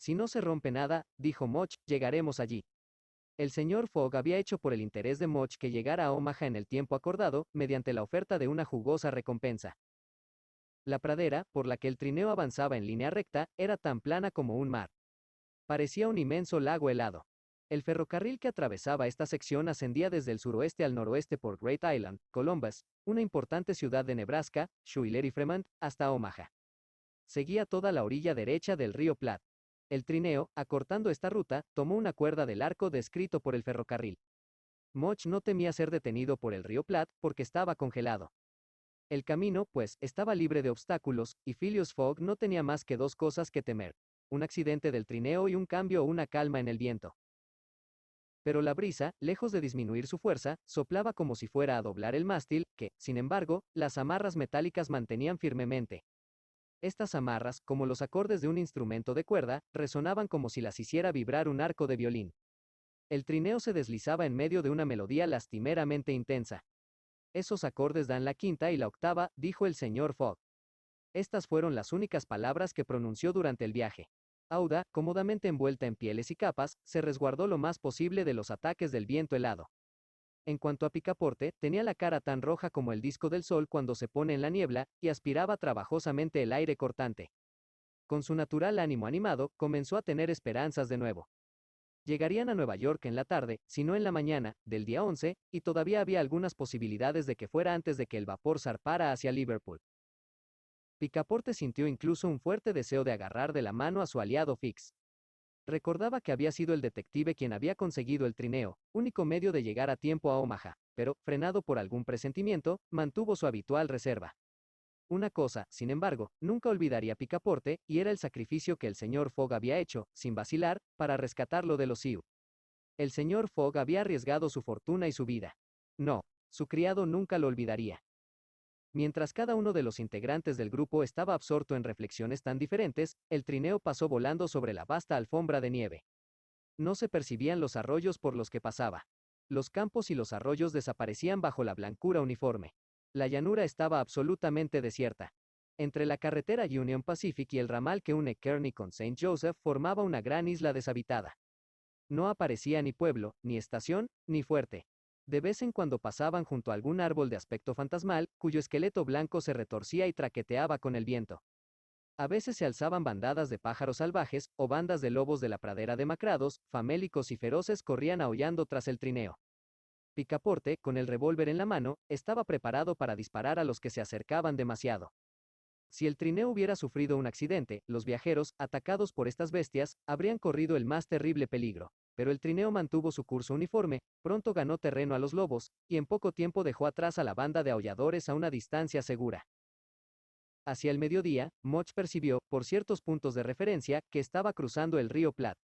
Si no se rompe nada, dijo Much, llegaremos allí. El señor Fogg había hecho por el interés de Much que llegara a Omaha en el tiempo acordado, mediante la oferta de una jugosa recompensa. La pradera, por la que el trineo avanzaba en línea recta, era tan plana como un mar. Parecía un inmenso lago helado. El ferrocarril que atravesaba esta sección ascendía desde el suroeste al noroeste por Great Island, Columbus, una importante ciudad de Nebraska, Schuyler y Fremont, hasta Omaha. Seguía toda la orilla derecha del río Platte. El trineo, acortando esta ruta, tomó una cuerda del arco descrito por el ferrocarril. Much no temía ser detenido por el río Platte porque estaba congelado. El camino, pues, estaba libre de obstáculos, y Phileas Fogg no tenía más que dos cosas que temer: un accidente del trineo y un cambio o una calma en el viento. Pero la brisa, lejos de disminuir su fuerza, soplaba como si fuera a doblar el mástil, que, sin embargo, las amarras metálicas mantenían firmemente. Estas amarras, como los acordes de un instrumento de cuerda, resonaban como si las hiciera vibrar un arco de violín. El trineo se deslizaba en medio de una melodía lastimeramente intensa. Esos acordes dan la quinta y la octava, dijo el señor Fogg. Estas fueron las únicas palabras que pronunció durante el viaje. Auda, cómodamente envuelta en pieles y capas, se resguardó lo más posible de los ataques del viento helado. En cuanto a Picaporte, tenía la cara tan roja como el disco del sol cuando se pone en la niebla, y aspiraba trabajosamente el aire cortante. Con su natural ánimo animado, comenzó a tener esperanzas de nuevo. Llegarían a Nueva York en la tarde, si no en la mañana, del día 11, y todavía había algunas posibilidades de que fuera antes de que el vapor zarpara hacia Liverpool. Picaporte sintió incluso un fuerte deseo de agarrar de la mano a su aliado Fix. Recordaba que había sido el detective quien había conseguido el trineo, único medio de llegar a tiempo a Omaha, pero, frenado por algún presentimiento, mantuvo su habitual reserva. Una cosa, sin embargo, nunca olvidaría Picaporte, y era el sacrificio que el señor Fogg había hecho, sin vacilar, para rescatarlo de los Sioux. El señor Fogg había arriesgado su fortuna y su vida. No, su criado nunca lo olvidaría. Mientras cada uno de los integrantes del grupo estaba absorto en reflexiones tan diferentes, el trineo pasó volando sobre la vasta alfombra de nieve. No se percibían los arroyos por los que pasaba. Los campos y los arroyos desaparecían bajo la blancura uniforme. La llanura estaba absolutamente desierta. Entre la carretera Union Pacific y el ramal que une Kearney con Saint Joseph formaba una gran isla deshabitada. No aparecía ni pueblo, ni estación, ni fuerte. De vez en cuando pasaban junto a algún árbol de aspecto fantasmal, cuyo esqueleto blanco se retorcía y traqueteaba con el viento. A veces se alzaban bandadas de pájaros salvajes, o bandas de lobos de la pradera demacrados, famélicos y feroces corrían aullando tras el trineo. Picaporte, con el revólver en la mano, estaba preparado para disparar a los que se acercaban demasiado. Si el trineo hubiera sufrido un accidente, los viajeros, atacados por estas bestias, habrían corrido el más terrible peligro. Pero el trineo mantuvo su curso uniforme, pronto ganó terreno a los lobos, y en poco tiempo dejó atrás a la banda de aulladores a una distancia segura. Hacia el mediodía, Much percibió, por ciertos puntos de referencia, que estaba cruzando el río Platte.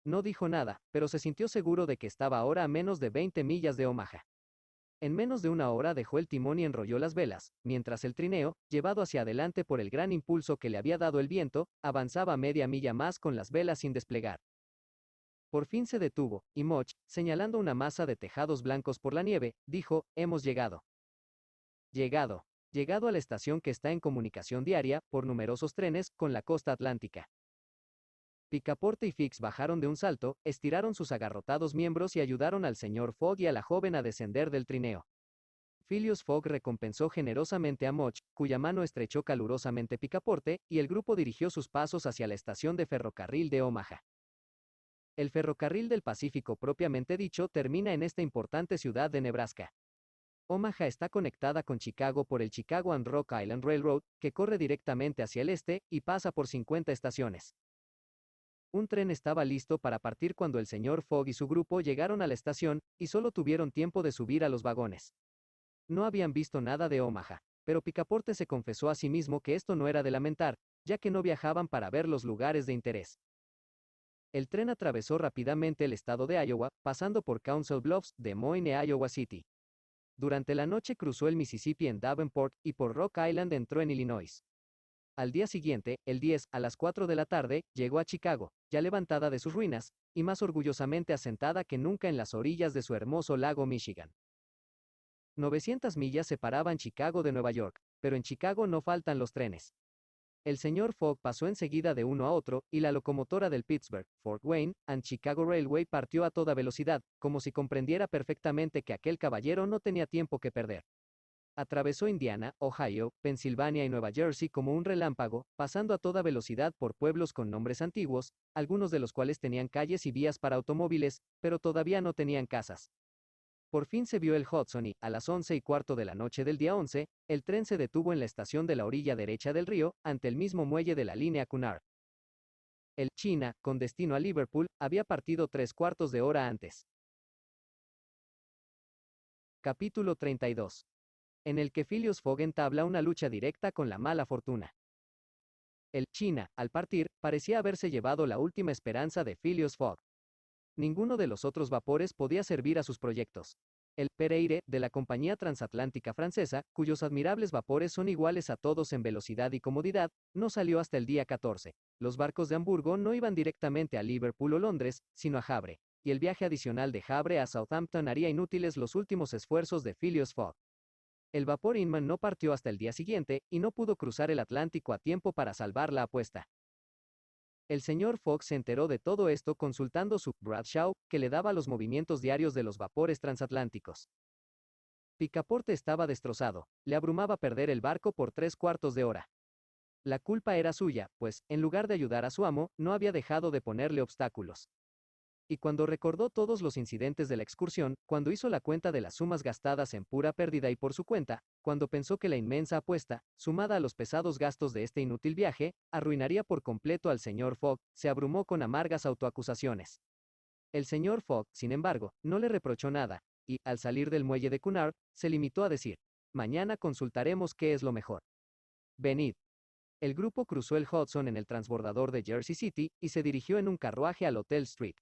No dijo nada, pero se sintió seguro de que estaba ahora a menos de 20 millas de Omaha. En menos de una hora dejó el timón y enrolló las velas, mientras el trineo, llevado hacia adelante por el gran impulso que le había dado el viento, avanzaba media milla más con las velas sin desplegar. Por fin se detuvo, y Much, señalando una masa de tejados blancos por la nieve, dijo: «Hemos llegado». Llegado a la estación que está en comunicación diaria, por numerosos trenes, con la costa atlántica. Picaporte y Fix bajaron de un salto, estiraron sus agarrotados miembros y ayudaron al señor Fogg y a la joven a descender del trineo. Phileas Fogg recompensó generosamente a Much, cuya mano estrechó calurosamente Picaporte, y el grupo dirigió sus pasos hacia la estación de ferrocarril de Omaha. El ferrocarril del Pacífico propiamente dicho termina en esta importante ciudad de Nebraska. Omaha está conectada con Chicago por el Chicago and Rock Island Railroad, que corre directamente hacia el este, y pasa por 50 estaciones. Un tren estaba listo para partir cuando el señor Fogg y su grupo llegaron a la estación, y solo tuvieron tiempo de subir a los vagones. No habían visto nada de Omaha, pero Picaporte se confesó a sí mismo que esto no era de lamentar, ya que no viajaban para ver los lugares de interés. El tren atravesó rápidamente el estado de Iowa, pasando por Council Bluffs, Des Moines e Iowa City. Durante la noche cruzó el Mississippi en Davenport, y por Rock Island entró en Illinois. Al día siguiente, el 10, a las 4 de la tarde, llegó a Chicago, ya levantada de sus ruinas, y más orgullosamente asentada que nunca en las orillas de su hermoso lago Michigan. 900 millas separaban Chicago de Nueva York, pero en Chicago no faltan los trenes. El señor Fogg pasó enseguida de uno a otro, y la locomotora del Pittsburgh, Fort Wayne, and Chicago Railway partió a toda velocidad, como si comprendiera perfectamente que aquel caballero no tenía tiempo que perder. Atravesó Indiana, Ohio, Pensilvania y Nueva Jersey como un relámpago, pasando a toda velocidad por pueblos con nombres antiguos, algunos de los cuales tenían calles y vías para automóviles, pero todavía no tenían casas. Por fin se vio el Hudson y, a las 11:15 de la noche del día 11, el tren se detuvo en la estación de la orilla derecha del río, ante el mismo muelle de la línea Cunard. El China, con destino a Liverpool, había partido 3/4 de hora antes. Capítulo 32. En el que Phileas Fogg entabla una lucha directa con la mala fortuna. El China, al partir, parecía haberse llevado la última esperanza de Phileas Fogg. Ninguno de los otros vapores podía servir a sus proyectos. El Pereire, de la Compañía Transatlántica Francesa, cuyos admirables vapores son iguales a todos en velocidad y comodidad, no salió hasta el día 14. Los barcos de Hamburgo no iban directamente a Liverpool o Londres, sino a Havre, y el viaje adicional de Havre a Southampton haría inútiles los últimos esfuerzos de Phileas Fogg. El vapor Inman no partió hasta el día siguiente, y no pudo cruzar el Atlántico a tiempo para salvar la apuesta. El señor Fogg se enteró de todo esto consultando su Bradshaw, que le daba los movimientos diarios de los vapores transatlánticos. Picaporte estaba destrozado, le abrumaba perder el barco por 3/4 de hora. La culpa era suya, pues, en lugar de ayudar a su amo, no había dejado de ponerle obstáculos. Y cuando recordó todos los incidentes de la excursión, cuando hizo la cuenta de las sumas gastadas en pura pérdida y por su cuenta, cuando pensó que la inmensa apuesta, sumada a los pesados gastos de este inútil viaje, arruinaría por completo al señor Fogg, se abrumó con amargas autoacusaciones. El señor Fogg, sin embargo, no le reprochó nada, y, al salir del muelle de Cunard, se limitó a decir: mañana consultaremos qué es lo mejor. Venid. El grupo cruzó el Hudson en el transbordador de Jersey City, y se dirigió en un carruaje al Hotel Street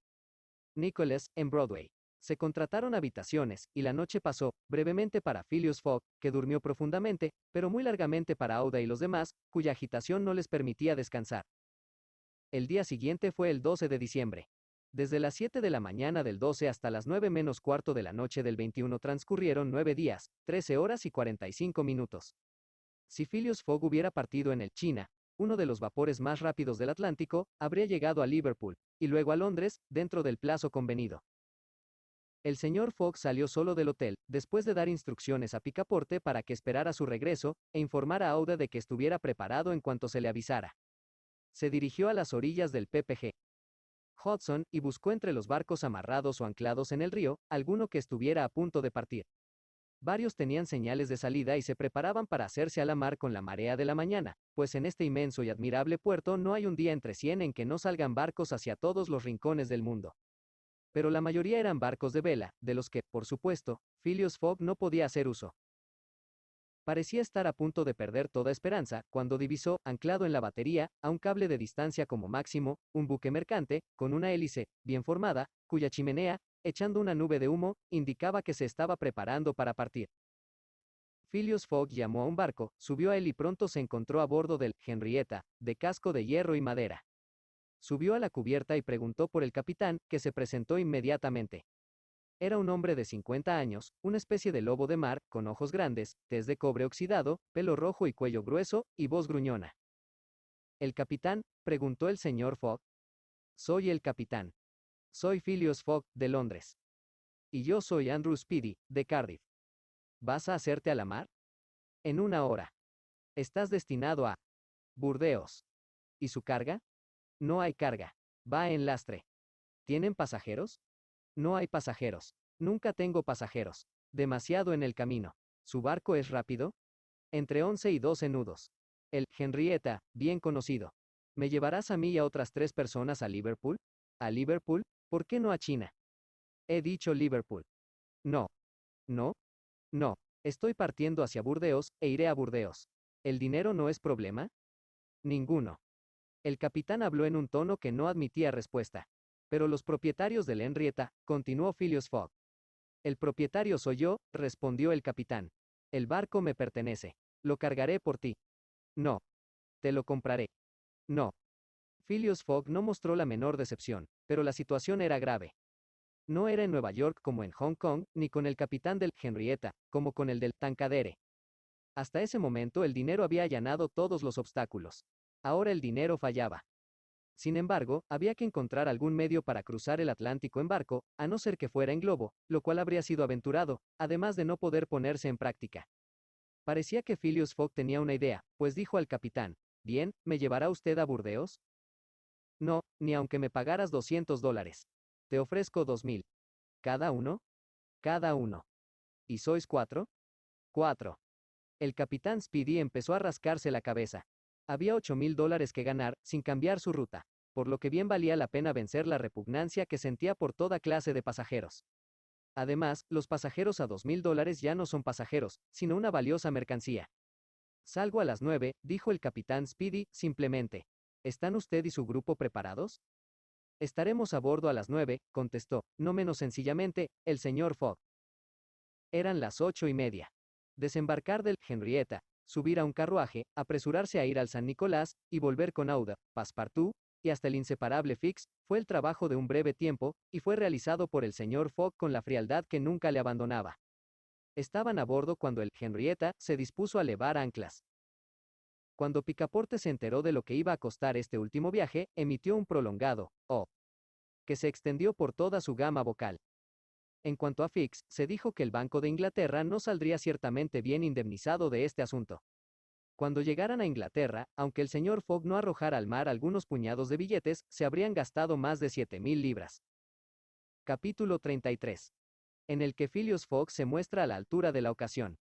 Nicholas, en Broadway. Se contrataron habitaciones, y la noche pasó, brevemente para Phileas Fogg, que durmió profundamente, pero muy largamente para Aouda y los demás, cuya agitación no les permitía descansar. El día siguiente fue el 12 de diciembre. Desde las 7 de la mañana del 12 hasta las 9:15 de la noche del 21 transcurrieron 9 días, 13 horas y 45 minutos. Si Phileas Fogg hubiera partido en el China, uno de los vapores más rápidos del Atlántico, habría llegado a Liverpool, y luego a Londres, dentro del plazo convenido. El señor Fogg salió solo del hotel, después de dar instrucciones a Picaporte para que esperara su regreso, e informara a Aouda de que estuviera preparado en cuanto se le avisara. Se dirigió a las orillas del ppg Hudson, y buscó entre los barcos amarrados o anclados en el río, alguno que estuviera a punto de partir. Varios tenían señales de salida y se preparaban para hacerse a la mar con la marea de la mañana, pues en este inmenso y admirable puerto no hay un día entre 100 en que no salgan barcos hacia todos los rincones del mundo. Pero la mayoría eran barcos de vela, de los que, por supuesto, Phileas Fogg no podía hacer uso. Parecía estar a punto de perder toda esperanza, cuando divisó, anclado en la batería, a un cable de distancia como máximo, un buque mercante, con una hélice, bien formada, cuya chimenea, echando una nube de humo, indicaba que se estaba preparando para partir. Phileas Fogg llamó a un barco, subió a él y pronto se encontró a bordo del Henrietta, de casco de hierro y madera. Subió a la cubierta y preguntó por el capitán, que se presentó inmediatamente. Era un hombre de 50 años, una especie de lobo de mar, con ojos grandes, tez de cobre oxidado, pelo rojo y cuello grueso, y voz gruñona. ¿El capitán?, preguntó el señor Fogg. Soy el capitán. Soy Phileas Fogg, de Londres. Y yo soy Andrew Speedy, de Cardiff. ¿Vas a hacerte a la mar? En una hora. Estás destinado a Burdeos. ¿Y su carga? No hay carga. Va en lastre. ¿Tienen pasajeros? No hay pasajeros. Nunca tengo pasajeros. Demasiado en el camino. ¿Su barco es rápido? Entre 11 y 12 nudos. El Henrietta, bien conocido. ¿Me llevarás a mí y a otras 3 personas a Liverpool? ¿A Liverpool? ¿Por qué no a China? He dicho Liverpool. No. No. No. Estoy partiendo hacia Burdeos, e iré a Burdeos. ¿El dinero no es problema? Ninguno. El capitán habló en un tono que no admitía respuesta. Pero los propietarios del Henrietta, continuó Phileas Fogg. El propietario soy yo, respondió el capitán. El barco me pertenece. Lo cargaré por ti. No. Te lo compraré. No. Phileas Fogg no mostró la menor decepción, pero la situación era grave. No era en Nueva York como en Hong Kong, ni con el capitán del Henrietta, como con el del Tankadere. Hasta ese momento el dinero había allanado todos los obstáculos. Ahora el dinero fallaba. Sin embargo, había que encontrar algún medio para cruzar el Atlántico en barco, a no ser que fuera en globo, lo cual habría sido aventurado, además de no poder ponerse en práctica. Parecía que Phileas Fogg tenía una idea, pues dijo al capitán: «Bien, ¿me llevará usted a Burdeos?» «No, ni aunque me pagaras $200. Te ofrezco 2000. ¿Cada uno?» «Cada uno». ¿Y sois 4? 4. El capitán Speedy empezó a rascarse la cabeza. Había $8000 que ganar, sin cambiar su ruta, por lo que bien valía la pena vencer la repugnancia que sentía por toda clase de pasajeros. Además, los pasajeros a $2000 ya no son pasajeros, sino una valiosa mercancía. «Salgo a las 9, dijo el capitán Speedy, simplemente. ¿Están usted y su grupo preparados?» «Estaremos a bordo a las 9, contestó, no menos sencillamente, el señor Fogg. Eran las 8:30. Desembarcar del Henrietta, subir a un carruaje, apresurarse a ir al San Nicolás, y volver con Auda, Passepartout, y hasta el inseparable Fix, fue el trabajo de un breve tiempo, y fue realizado por el señor Fogg con la frialdad que nunca le abandonaba. Estaban a bordo cuando el Henrietta se dispuso a levar anclas. Cuando Picaporte se enteró de lo que iba a costar este último viaje, emitió un prolongado «oh», que se extendió por toda su gama vocal. En cuanto a Fix, se dijo que el Banco de Inglaterra no saldría ciertamente bien indemnizado de este asunto. Cuando llegaran a Inglaterra, aunque el señor Fogg no arrojara al mar algunos puñados de billetes, se habrían gastado más de 7000 libras. Capítulo 33. En el que Phileas Fogg se muestra a la altura de la ocasión.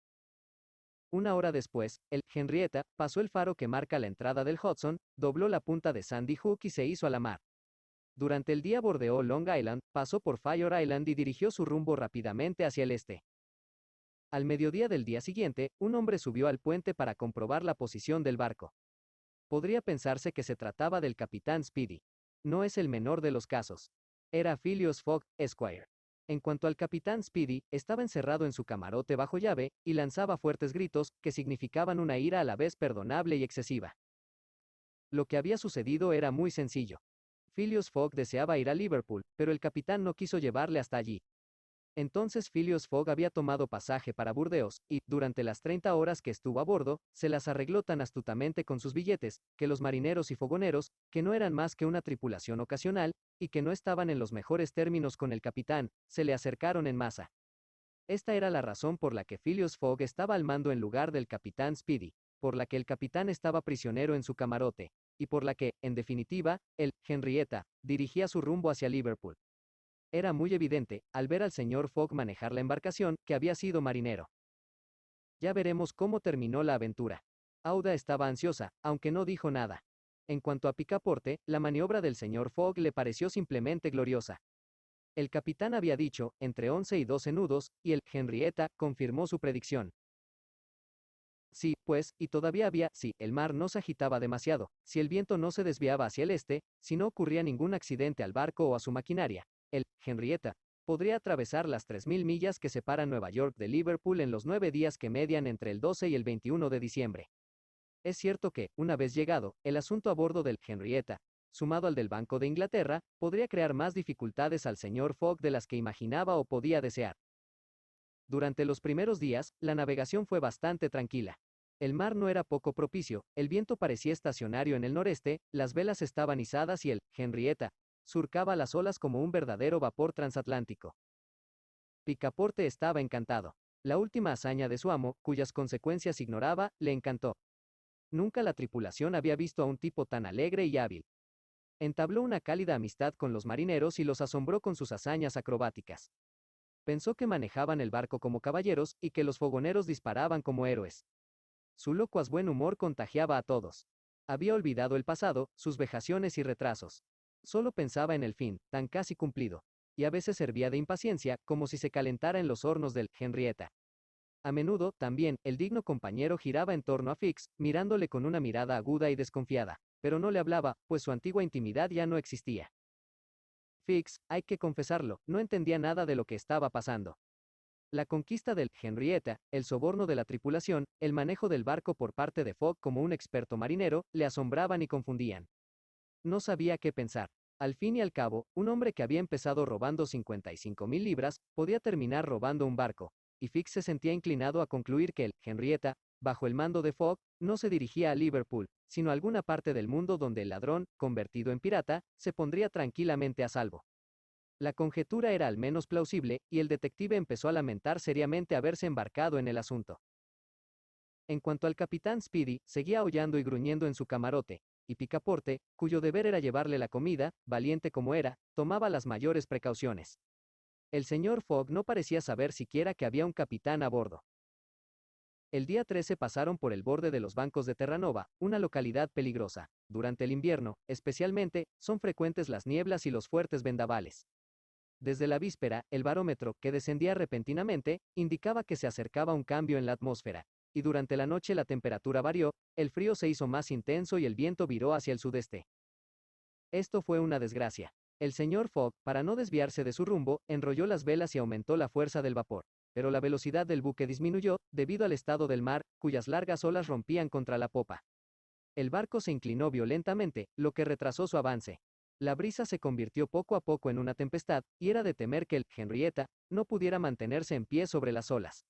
Una hora después, el Henrietta pasó el faro que marca la entrada del Hudson, dobló la punta de Sandy Hook y se hizo a la mar. Durante el día bordeó Long Island, pasó por Fire Island y dirigió su rumbo rápidamente hacia el este. Al mediodía del día siguiente, un hombre subió al puente para comprobar la posición del barco. Podría pensarse que se trataba del capitán Speedy. No es el menor de los casos. Era Phileas Fogg, Esquire. En cuanto al capitán Speedy, estaba encerrado en su camarote bajo llave, y lanzaba fuertes gritos, que significaban una ira a la vez perdonable y excesiva. Lo que había sucedido era muy sencillo. Phileas Fogg deseaba ir a Liverpool, pero el capitán no quiso llevarle hasta allí. Entonces Phileas Fogg había tomado pasaje para Burdeos, y, durante las 30 horas que estuvo a bordo, se las arregló tan astutamente con sus billetes, que los marineros y fogoneros, que no eran más que una tripulación ocasional, y que no estaban en los mejores términos con el capitán, se le acercaron en masa. Esta era la razón por la que Phileas Fogg estaba al mando en lugar del capitán Speedy, por la que el capitán estaba prisionero en su camarote, y por la que, en definitiva, el Henrietta dirigía su rumbo hacia Liverpool. Era muy evidente, al ver al señor Fogg manejar la embarcación, que había sido marinero. Ya veremos cómo terminó la aventura. Auda estaba ansiosa, aunque no dijo nada. En cuanto a Picaporte, la maniobra del señor Fogg le pareció simplemente gloriosa. El capitán había dicho, entre 11 y 12 nudos, y el Henrietta confirmó su predicción. Sí, pues, y todavía había, si el mar no se agitaba demasiado, si el viento no se desviaba hacia el este, si no ocurría ningún accidente al barco o a su maquinaria, el Henrietta podría atravesar las 3000 millas que separan Nueva York de Liverpool en los 9 días que median entre el 12 y el 21 de diciembre. Es cierto que, una vez llegado, el asunto a bordo del Henrietta, sumado al del Banco de Inglaterra, podría crear más dificultades al señor Fogg de las que imaginaba o podía desear. Durante los primeros días, la navegación fue bastante tranquila. El mar no era poco propicio, el viento parecía estacionario en el noreste, las velas estaban izadas y el Henrietta surcaba las olas como un verdadero vapor transatlántico. Picaporte estaba encantado. La última hazaña de su amo, cuyas consecuencias ignoraba, le encantó. Nunca la tripulación había visto a un tipo tan alegre y hábil. Entabló una cálida amistad con los marineros y los asombró con sus hazañas acrobáticas. Pensó que manejaban el barco como caballeros, y que los fogoneros disparaban como héroes. Su locuaz buen humor contagiaba a todos. Había olvidado el pasado, sus vejaciones y retrasos. Solo pensaba en el fin, tan casi cumplido. Y a veces servía de impaciencia, como si se calentara en los hornos del Henrietta. A menudo, también, el digno compañero giraba en torno a Fix, mirándole con una mirada aguda y desconfiada, pero no le hablaba, pues su antigua intimidad ya no existía. Fix, hay que confesarlo, no entendía nada de lo que estaba pasando. La conquista del Henrietta, el soborno de la tripulación, el manejo del barco por parte de Fogg como un experto marinero, le asombraban y confundían. No sabía qué pensar. Al fin y al cabo, un hombre que había empezado robando 55,000 libras, podía terminar robando un barco, y Fix se sentía inclinado a concluir que el Henrietta bajo el mando de Fogg, no se dirigía a Liverpool, sino a alguna parte del mundo donde el ladrón, convertido en pirata, se pondría tranquilamente a salvo. La conjetura era al menos plausible, y el detective empezó a lamentar seriamente haberse embarcado en el asunto. En cuanto al capitán Speedy, seguía aullando y gruñendo en su camarote, y Picaporte, cuyo deber era llevarle la comida, valiente como era, tomaba las mayores precauciones. El señor Fogg no parecía saber siquiera que había un capitán a bordo. El día 13 pasaron por el borde de los bancos de Terranova, una localidad peligrosa. Durante el invierno, especialmente, son frecuentes las nieblas y los fuertes vendavales. Desde la víspera, el barómetro, que descendía repentinamente, indicaba que se acercaba un cambio en la atmósfera, y durante la noche la temperatura varió, el frío se hizo más intenso y el viento viró hacia el sudeste. Esto fue una desgracia. El señor Fogg, para no desviarse de su rumbo, enrolló las velas y aumentó la fuerza del vapor, pero la velocidad del buque disminuyó, debido al estado del mar, cuyas largas olas rompían contra la popa. El barco se inclinó violentamente, lo que retrasó su avance. La brisa se convirtió poco a poco en una tempestad, y era de temer que el Henrietta no pudiera mantenerse en pie sobre las olas.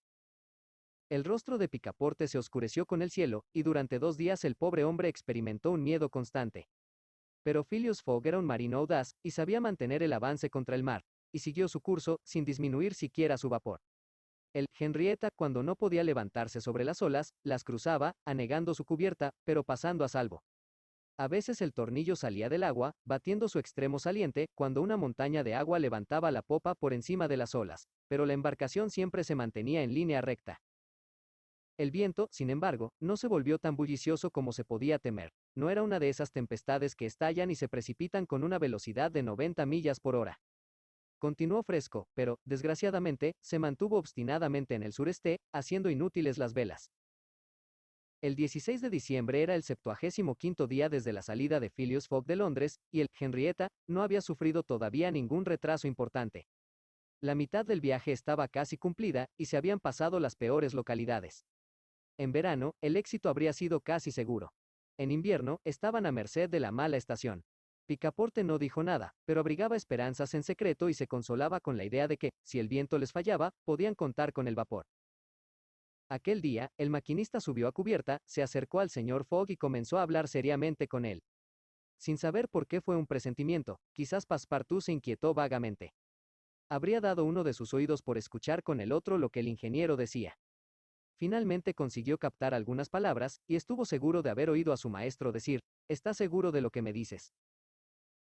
El rostro de Picaporte se oscureció con el cielo, y durante 2 días el pobre hombre experimentó un miedo constante. Pero Phileas Fogg era un marino audaz, y sabía mantener el avance contra el mar, y siguió su curso, sin disminuir siquiera su vapor. El Henrietta, cuando no podía levantarse sobre las olas, las cruzaba, anegando su cubierta, pero pasando a salvo. A veces el tornillo salía del agua, batiendo su extremo saliente, cuando una montaña de agua levantaba la popa por encima de las olas, pero la embarcación siempre se mantenía en línea recta. El viento, sin embargo, no se volvió tan bullicioso como se podía temer. No era una de esas tempestades que estallan y se precipitan con una velocidad de 90 millas por hora. Continuó fresco, pero, desgraciadamente, se mantuvo obstinadamente en el sureste, haciendo inútiles las velas. El 16 de diciembre era el 75º día desde la salida de Phileas Fogg de Londres, y el Henrietta no había sufrido todavía ningún retraso importante. La mitad del viaje estaba casi cumplida, y se habían pasado las peores localidades. En verano, el éxito habría sido casi seguro. En invierno, estaban a merced de la mala estación. Picaporte no dijo nada, pero abrigaba esperanzas en secreto y se consolaba con la idea de que, si el viento les fallaba, podían contar con el vapor. Aquel día, el maquinista subió a cubierta, se acercó al señor Fogg y comenzó a hablar seriamente con él. Sin saber por qué fue un presentimiento, quizás Passepartout se inquietó vagamente. Habría dado uno de sus oídos por escuchar con el otro lo que el ingeniero decía. Finalmente consiguió captar algunas palabras, y estuvo seguro de haber oído a su maestro decir: «¿Estás seguro de lo que me dices?».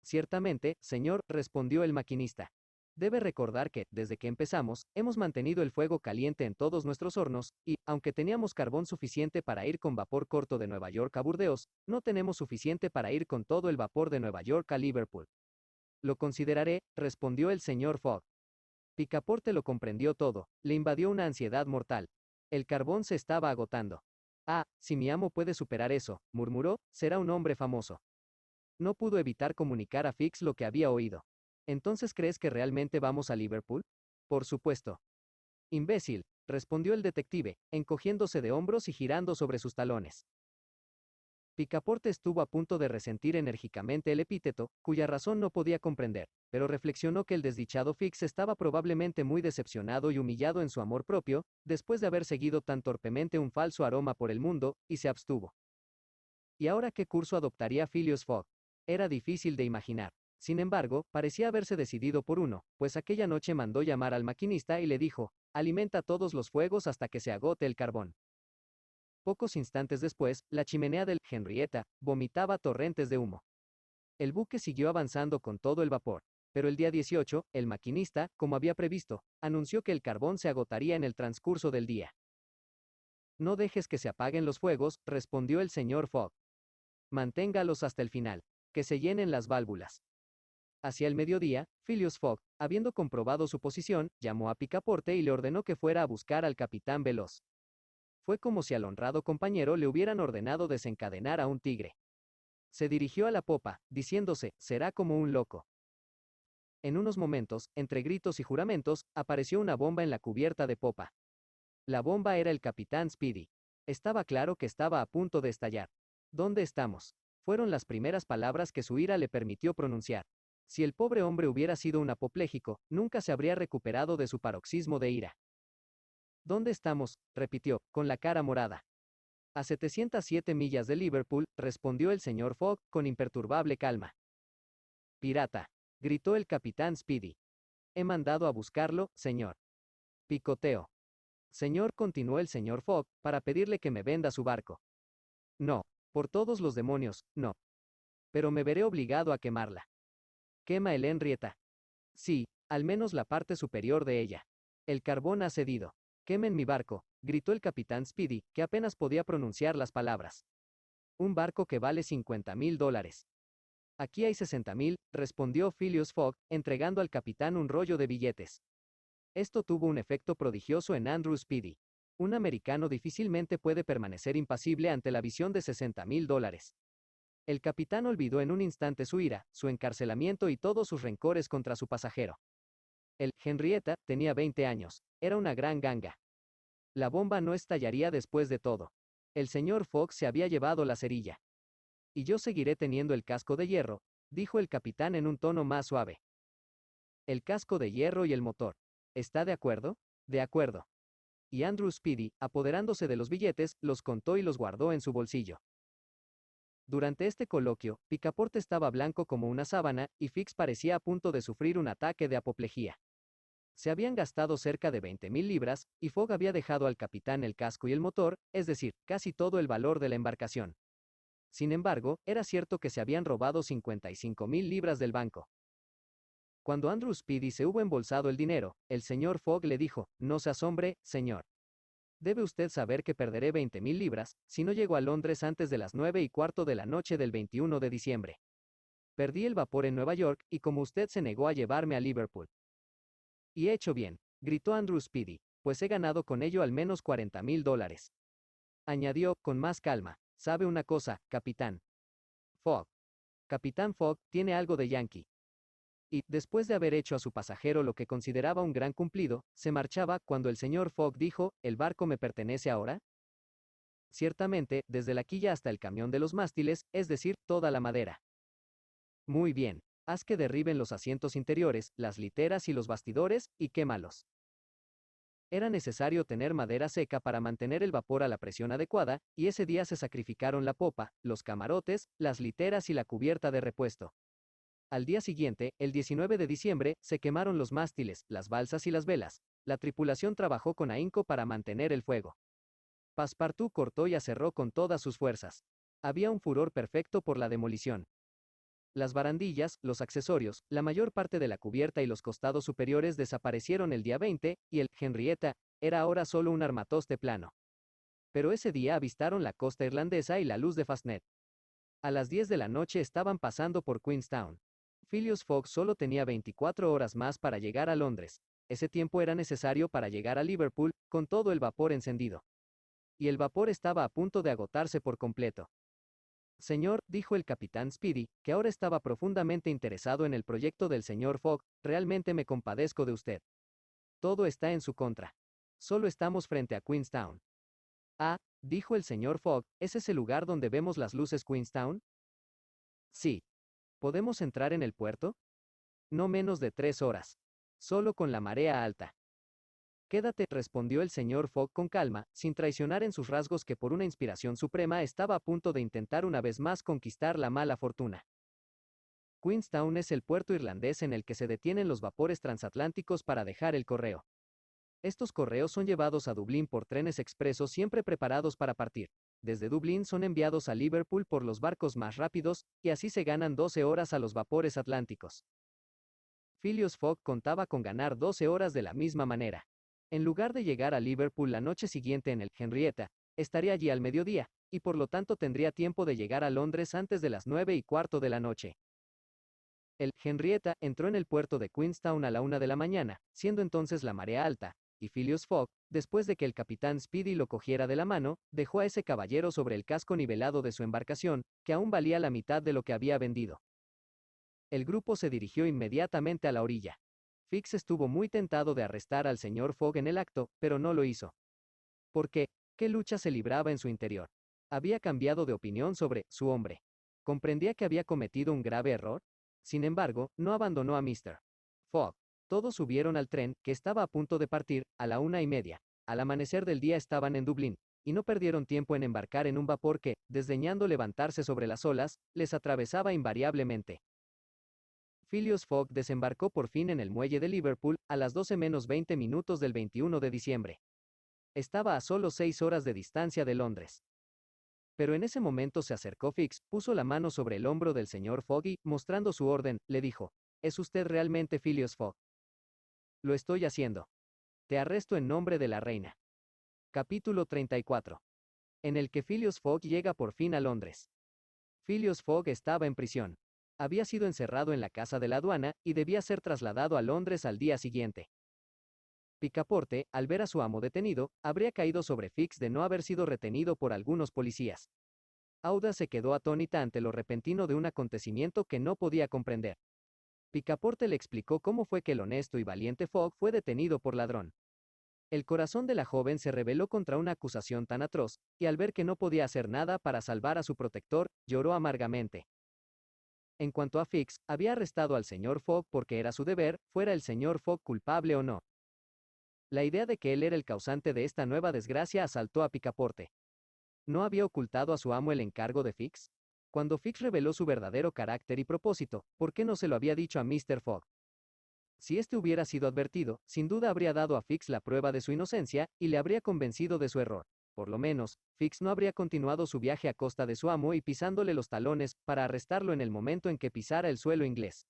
«Ciertamente, señor», respondió el maquinista. «Debe recordar que, desde que empezamos, hemos mantenido el fuego caliente en todos nuestros hornos, y, aunque teníamos carbón suficiente para ir con vapor corto de Nueva York a Burdeos, no tenemos suficiente para ir con todo el vapor de Nueva York a Liverpool». «Lo consideraré», respondió el señor Fogg. Picaporte lo comprendió todo, le invadió una ansiedad mortal. El carbón se estaba agotando. «Ah, si mi amo puede superar eso», murmuró, «será un hombre famoso». No pudo evitar comunicar a Fix lo que había oído. «¿Entonces crees que realmente vamos a Liverpool?». «Por supuesto». «Imbécil», respondió el detective, encogiéndose de hombros y girando sobre sus talones. Picaporte estuvo a punto de resentir enérgicamente el epíteto, cuya razón no podía comprender, pero reflexionó que el desdichado Fix estaba probablemente muy decepcionado y humillado en su amor propio, después de haber seguido tan torpemente un falso aroma por el mundo, y se abstuvo. ¿Y ahora qué curso adoptaría Phileas Fogg? Era difícil de imaginar. Sin embargo, parecía haberse decidido por uno, pues aquella noche mandó llamar al maquinista y le dijo: «Alimenta todos los fuegos hasta que se agote el carbón». Pocos instantes después, la chimenea del Henrietta vomitaba torrentes de humo. El buque siguió avanzando con todo el vapor, pero el día 18, el maquinista, como había previsto, anunció que el carbón se agotaría en el transcurso del día. «No dejes que se apaguen los fuegos», respondió el señor Fogg. «Manténgalos hasta el final. Que se llenen las válvulas». Hacia el mediodía, Phileas Fogg, habiendo comprobado su posición, llamó a Picaporte y le ordenó que fuera a buscar al capitán Veloz. Fue como si al honrado compañero le hubieran ordenado desencadenar a un tigre. Se dirigió a la popa, diciéndose: «Será como un loco». En unos momentos, entre gritos y juramentos, apareció una bomba en la cubierta de popa. La bomba era el capitán Speedy. Estaba claro que estaba a punto de estallar. «¿Dónde estamos?», fueron las primeras palabras que su ira le permitió pronunciar. Si el pobre hombre hubiera sido un apopléjico, nunca se habría recuperado de su paroxismo de ira. «¿Dónde estamos?», repitió, con la cara morada. A 707 millas de Liverpool, respondió el señor Fogg, con imperturbable calma. Pirata, gritó el capitán Speedy. He mandado a buscarlo, señor. Picoteo. Señor, continuó el señor Fogg, para pedirle que me venda su barco. No, por todos los demonios, no. Pero me veré obligado a quemarla. Quema el Henrietta. Sí, al menos la parte superior de ella. El carbón ha cedido. Quemen mi barco, gritó el capitán Speedy, que apenas podía pronunciar las palabras. Un barco que vale $50,000. Aquí hay 60,000, respondió Phileas Fogg, entregando al capitán un rollo de billetes. Esto tuvo un efecto prodigioso en Andrew Speedy. Un americano difícilmente puede permanecer impasible ante la visión de $60,000. El capitán olvidó en un instante su ira, su encarcelamiento y todos sus rencores contra su pasajero. El Henrietta tenía 20 años, era una gran ganga. La bomba no estallaría después de todo. El señor Fogg se había llevado la cerilla. Y yo seguiré teniendo el casco de hierro, dijo el capitán en un tono más suave. El casco de hierro y el motor. ¿Está de acuerdo? De acuerdo. Y Andrew Speedy, apoderándose de los billetes, los contó y los guardó en su bolsillo. Durante este coloquio, Picaporte estaba blanco como una sábana, y Fix parecía a punto de sufrir un ataque de apoplejía. Se habían gastado cerca de 20,000 libras, y Fogg había dejado al capitán el casco y el motor, es decir, casi todo el valor de la embarcación. Sin embargo, era cierto que se habían robado 55,000 libras del banco. Cuando Andrew Speedy se hubo embolsado el dinero, el señor Fogg le dijo: no se asombre, señor. Debe usted saber que perderé 20,000 libras, si no llego a Londres antes de las 9:15 de la noche del 21 de diciembre. Perdí el vapor en Nueva York, y como usted se negó a llevarme a Liverpool. Y he hecho bien, gritó Andrew Speedy, pues he ganado con ello al menos $40,000. Añadió, con más calma: ¿sabe una cosa, capitán? Fogg. Capitán Fogg tiene algo de yankee. Y, después de haber hecho a su pasajero lo que consideraba un gran cumplido, se marchaba cuando el señor Fogg dijo: ¿el barco me pertenece ahora? Ciertamente, desde la quilla hasta el camión de los mástiles, es decir, toda la madera. Muy bien, haz que derriben los asientos interiores, las literas y los bastidores, y quémalos. Era necesario tener madera seca para mantener el vapor a la presión adecuada, y ese día se sacrificaron la popa, los camarotes, las literas y la cubierta de repuesto. Al día siguiente, el 19 de diciembre, se quemaron los mástiles, las balsas y las velas. La tripulación trabajó con ahínco para mantener el fuego. Passepartout cortó y aserró con todas sus fuerzas. Había un furor perfecto por la demolición. Las barandillas, los accesorios, la mayor parte de la cubierta y los costados superiores desaparecieron el día 20, y el Henrietta era ahora solo un armatoste plano. Pero ese día avistaron la costa irlandesa y la luz de Fastnet. A las 10 de la noche estaban pasando por Queenstown. Phileas Fogg solo tenía 24 horas más para llegar a Londres. Ese tiempo era necesario para llegar a Liverpool, con todo el vapor encendido. Y el vapor estaba a punto de agotarse por completo. Señor, dijo el capitán Speedy, que ahora estaba profundamente interesado en el proyecto del señor Fogg, realmente me compadezco de usted. Todo está en su contra. Solo estamos frente a Queenstown. Ah, dijo el señor Fogg, ¿es ese lugar donde vemos las luces Queenstown? Sí. ¿Podemos entrar en el puerto? No menos de 3 horas. Solo con la marea alta. Quédate, respondió el señor Fogg con calma, sin traicionar en sus rasgos que por una inspiración suprema estaba a punto de intentar una vez más conquistar la mala fortuna. Queenstown es el puerto irlandés en el que se detienen los vapores transatlánticos para dejar el correo. Estos correos son llevados a Dublín por trenes expresos siempre preparados para partir. Desde Dublín son enviados a Liverpool por los barcos más rápidos, y así se ganan 12 horas a los vapores atlánticos. Phileas Fogg contaba con ganar 12 horas de la misma manera. En lugar de llegar a Liverpool la noche siguiente en el Henrietta, estaría allí al mediodía, y por lo tanto tendría tiempo de llegar a Londres antes de las 9:15 de la noche. El Henrietta entró en el puerto de Queenstown a la 1 de la mañana, siendo entonces la marea alta, y Phileas Fogg, después de que el capitán Speedy lo cogiera de la mano, dejó a ese caballero sobre el casco nivelado de su embarcación, que aún valía la mitad de lo que había vendido. El grupo se dirigió inmediatamente a la orilla. Fix estuvo muy tentado de arrestar al señor Fogg en el acto, pero no lo hizo. ¿Por qué? ¿Qué lucha se libraba en su interior? Había cambiado de opinión sobre su hombre. ¿Comprendía que había cometido un grave error? Sin embargo, no abandonó a Mr. Fogg. Todos subieron al tren, que estaba a punto de partir, a la 1:30. Al amanecer del día estaban en Dublín. y no perdieron tiempo en embarcar en un vapor que, desdeñando levantarse sobre las olas, les atravesaba invariablemente. Phileas Fogg desembarcó por fin en el muelle de Liverpool, a las 12 menos 20 minutos del 21 de diciembre. Estaba a solo 6 horas de distancia de Londres. Pero en ese momento se acercó Fix, puso la mano sobre el hombro del señor Fogg y, mostrando su orden, le dijo: ¿Es usted realmente Phileas Fogg? Lo estoy haciendo. Te arresto en nombre de la reina. Capítulo 34. En el que Phileas Fogg llega por fin a Londres. Phileas Fogg estaba en prisión. Había sido encerrado en la casa de la aduana, y debía ser trasladado a Londres al día siguiente. Picaporte, al ver a su amo detenido, habría caído sobre Fix de no haber sido retenido por algunos policías. Aouda se quedó atónita ante lo repentino de un acontecimiento que no podía comprender. Picaporte le explicó cómo fue que el honesto y valiente Fogg fue detenido por ladrón. El corazón de la joven se rebeló contra una acusación tan atroz, y al ver que no podía hacer nada para salvar a su protector, lloró amargamente. En cuanto a Fix, había arrestado al señor Fogg porque era su deber, fuera el señor Fogg culpable o no. La idea de que él era el causante de esta nueva desgracia asaltó a Picaporte. ¿No había ocultado a su amo el encargo de Fix? Cuando Fix reveló su verdadero carácter y propósito, ¿por qué no se lo había dicho a Mr. Fogg? Si este hubiera sido advertido, sin duda habría dado a Fix la prueba de su inocencia, y le habría convencido de su error. Por lo menos, Fix no habría continuado su viaje a costa de su amo y pisándole los talones, para arrestarlo en el momento en que pisara el suelo inglés.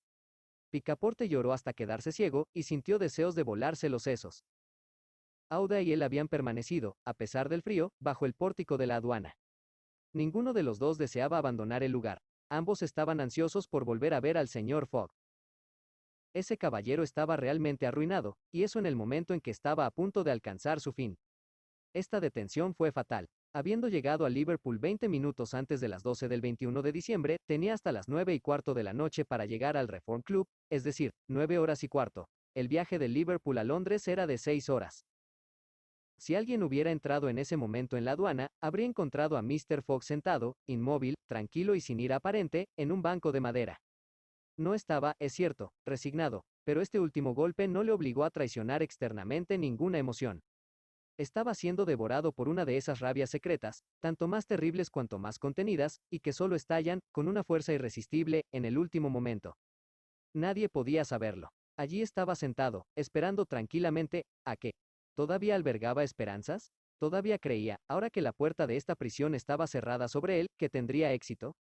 Picaporte lloró hasta quedarse ciego, y sintió deseos de volarse los sesos. Aouda y él habían permanecido, a pesar del frío, bajo el pórtico de la aduana. Ninguno de los dos deseaba abandonar el lugar. Ambos estaban ansiosos por volver a ver al señor Fogg. Ese caballero estaba realmente arruinado, y eso en el momento en que estaba a punto de alcanzar su fin. Esta detención fue fatal. Habiendo llegado a Liverpool 20 minutos antes de las 12 del 21 de diciembre, tenía hasta las 9:15 de la noche para llegar al Reform Club, es decir, 9:15. El viaje de Liverpool a Londres era de 6 horas. Si alguien hubiera entrado en ese momento en la aduana, habría encontrado a Mr. Fogg sentado, inmóvil, tranquilo y sin ira aparente, en un banco de madera. No estaba, es cierto, resignado, pero este último golpe no le obligó a traicionar externamente ninguna emoción. Estaba siendo devorado por una de esas rabias secretas, tanto más terribles cuanto más contenidas, y que solo estallan, con una fuerza irresistible, en el último momento. Nadie podía saberlo. Allí estaba sentado, esperando tranquilamente, ¿a qué? ¿Todavía albergaba esperanzas? ¿Todavía creía, ahora que la puerta de esta prisión estaba cerrada sobre él, que tendría éxito?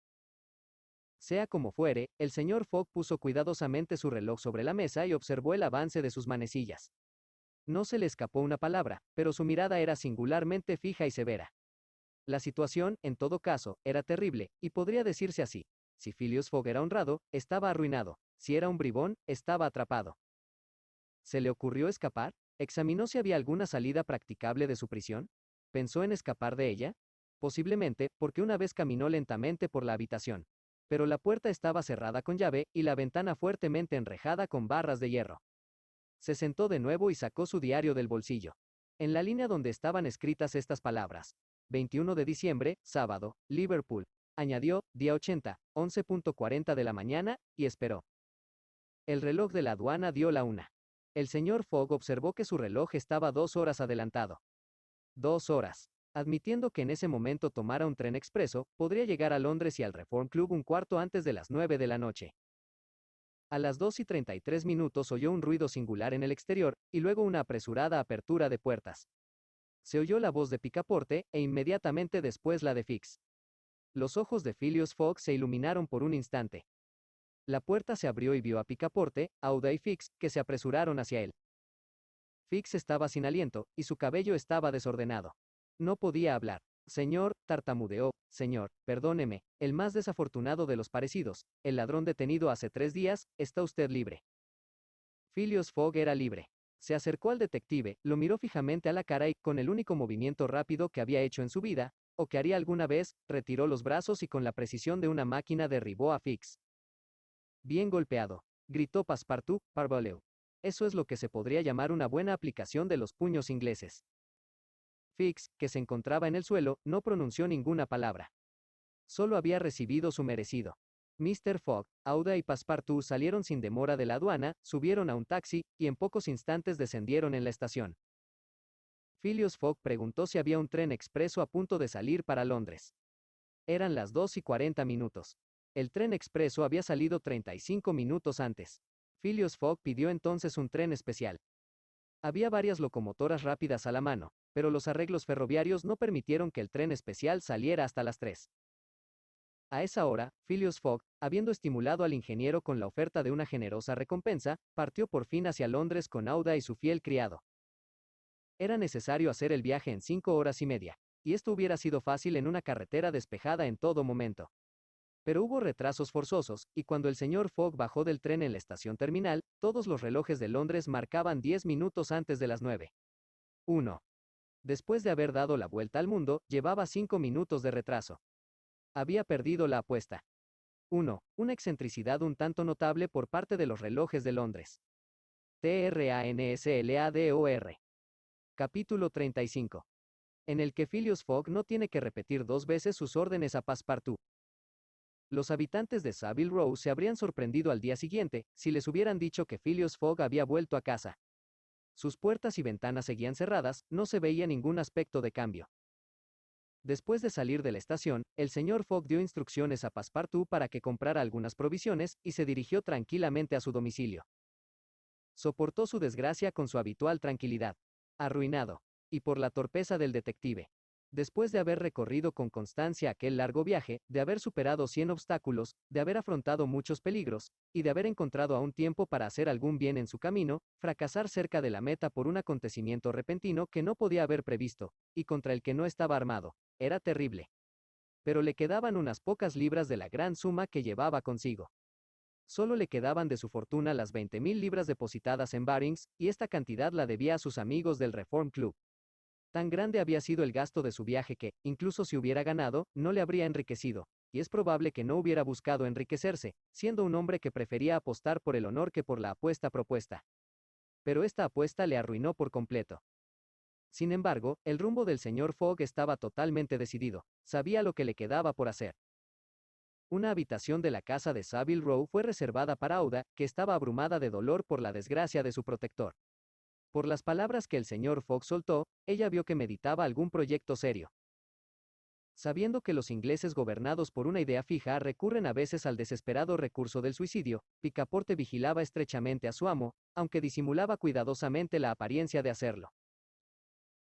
Sea como fuere, el señor Fogg puso cuidadosamente su reloj sobre la mesa y observó el avance de sus manecillas. No se le escapó una palabra, pero su mirada era singularmente fija y severa. La situación, en todo caso, era terrible, y podría decirse así. Si Phileas Fogg era honrado, estaba arruinado. Si era un bribón, estaba atrapado. ¿Se le ocurrió escapar? ¿Examinó si había alguna salida practicable de su prisión? ¿Pensó en escapar de ella? Posiblemente, porque una vez caminó lentamente por la habitación. Pero la puerta estaba cerrada con llave, y la ventana fuertemente enrejada con barras de hierro. Se sentó de nuevo y sacó su diario del bolsillo. En la línea donde estaban escritas estas palabras: 21 de diciembre, sábado, Liverpool. Añadió, día 80, 11:40 de la mañana, y esperó. El reloj de la aduana dio la 1. El señor Fogg observó que su reloj estaba 2 horas adelantado. 2 horas. Admitiendo que en ese momento tomara un tren expreso, podría llegar a Londres y al Reform Club un cuarto antes de las 9 de la noche. A las 2:33 oyó un ruido singular en el exterior, y luego una apresurada apertura de puertas. Se oyó la voz de Picaporte, e inmediatamente después la de Fix. Los ojos de Phileas Fogg se iluminaron por un instante. La puerta se abrió y vio a Picaporte, Aouda y Fix, que se apresuraron hacia él. Fix estaba sin aliento, y su cabello estaba desordenado. No podía hablar. Señor, tartamudeó, señor, perdóneme, el más desafortunado de los parecidos, el ladrón detenido hace 3 días, está usted libre. Phileas Fogg era libre. Se acercó al detective, lo miró fijamente a la cara y, con el único movimiento rápido que había hecho en su vida, o que haría alguna vez, retiró los brazos y con la precisión de una máquina derribó a Fix. Bien golpeado, gritó Passepartout, parbleu. Eso es lo que se podría llamar una buena aplicación de los puños ingleses. Fix, que se encontraba en el suelo, no pronunció ninguna palabra. Solo había recibido su merecido. Mr. Fogg, Aouda y Passepartout salieron sin demora de la aduana, subieron a un taxi, y en pocos instantes descendieron en la estación. Phileas Fogg preguntó si había un tren expreso a punto de salir para Londres. Eran las 2:40. El tren expreso había salido 35 minutos antes. Phileas Fogg pidió entonces un tren especial. Había varias locomotoras rápidas a la mano, pero los arreglos ferroviarios no permitieron que el tren especial saliera hasta las 3. A esa hora, Phileas Fogg, habiendo estimulado al ingeniero con la oferta de una generosa recompensa, partió por fin hacia Londres con Auda y su fiel criado. Era necesario hacer el viaje en 5 horas y media, y esto hubiera sido fácil en una carretera despejada en todo momento. Pero hubo retrasos forzosos, y cuando el señor Fogg bajó del tren en la estación terminal, todos los relojes de Londres marcaban 10 minutos antes de las 9. 1. Después de haber dado la vuelta al mundo, llevaba 5 minutos de retraso. Había perdido la apuesta. 1. Una excentricidad un tanto notable por parte de los relojes de Londres. TRANSLADOR. Capítulo 35. En el que Phileas Fogg no tiene que repetir 2 veces sus órdenes a Passepartout. Los habitantes de Savile Row se habrían sorprendido al día siguiente, si les hubieran dicho que Phileas Fogg había vuelto a casa. Sus puertas y ventanas seguían cerradas, no se veía ningún aspecto de cambio. Después de salir de la estación, el señor Fogg dio instrucciones a Passepartout para que comprara algunas provisiones, y se dirigió tranquilamente a su domicilio. Soportó su desgracia con su habitual tranquilidad. Arruinado. Y por la torpeza del detective. Después de haber recorrido con constancia aquel largo viaje, de haber superado 100 obstáculos, de haber afrontado muchos peligros, y de haber encontrado aún tiempo para hacer algún bien en su camino, fracasar cerca de la meta por un acontecimiento repentino que no podía haber previsto, y contra el que no estaba armado, era terrible. Pero le quedaban unas pocas libras de la gran suma que llevaba consigo. Solo le quedaban de su fortuna las 20.000 libras depositadas en Barings, y esta cantidad la debía a sus amigos del Reform Club. Tan grande había sido el gasto de su viaje que, incluso si hubiera ganado, no le habría enriquecido, y es probable que no hubiera buscado enriquecerse, siendo un hombre que prefería apostar por el honor que por la apuesta propuesta. Pero esta apuesta le arruinó por completo. Sin embargo, el rumbo del señor Fogg estaba totalmente decidido, sabía lo que le quedaba por hacer. Una habitación de la casa de Savile Row fue reservada para Auda, que estaba abrumada de dolor por la desgracia de su protector. Por las palabras que el señor Fogg soltó, ella vio que meditaba algún proyecto serio. Sabiendo que los ingleses gobernados por una idea fija recurren a veces al desesperado recurso del suicidio, Picaporte vigilaba estrechamente a su amo, aunque disimulaba cuidadosamente la apariencia de hacerlo.